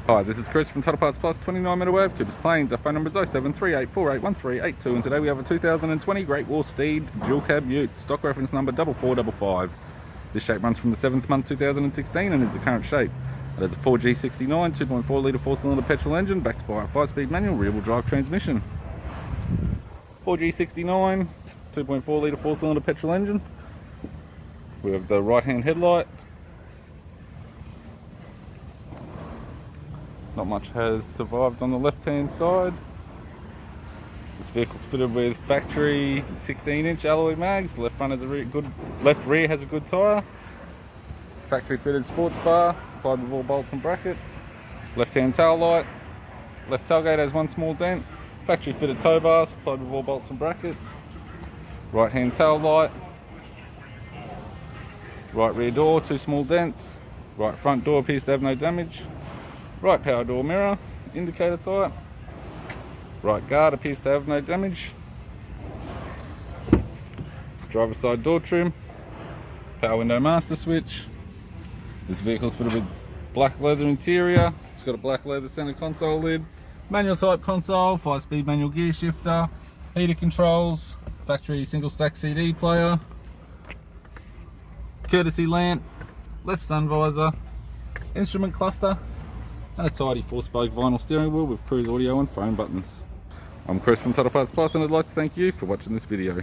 Hi, this is Chris from Tyre Parts Plus, 29 Meadow Ave, Coopers Plains. Our phone number is 0738481382, and today we have a 2020 Great Wall Steed dual cab ute, stock reference number 4455. This shape runs from the 7th month 2016 and is the current shape. It has a 4G69 2.4 litre 4-cylinder petrol engine backed by a 5-speed manual rear-wheel drive transmission. 4G69 2.4 litre 4-cylinder petrol engine. We have the right-hand headlight. Not much has survived on the left-hand side. This vehicle's fitted with factory 16-inch alloy mags. Left front has a left rear has a good tyre. Factory fitted sports bar, supplied with all bolts and brackets. Left-hand tail light. Left tailgate has one small dent. Factory fitted tow bar, supplied with all bolts and brackets. Right-hand tail light. Right rear door, 2 small dents. Right front door appears to have no damage. Right power door mirror, indicator type. Right guard appears to have no damage. Driver's side door trim. Power window master switch. This vehicle's fitted with black leather interior. It's got a black leather center console lid. Manual type console, 5-speed manual gear shifter. Heater controls. Factory single stack CD player. Courtesy lamp. Left sun visor. Instrument cluster. And a tidy 4-spoke vinyl steering wheel with cruise audio and phone buttons. I'm Chris from Tyre Parts Plus, and I'd like to thank you for watching this video.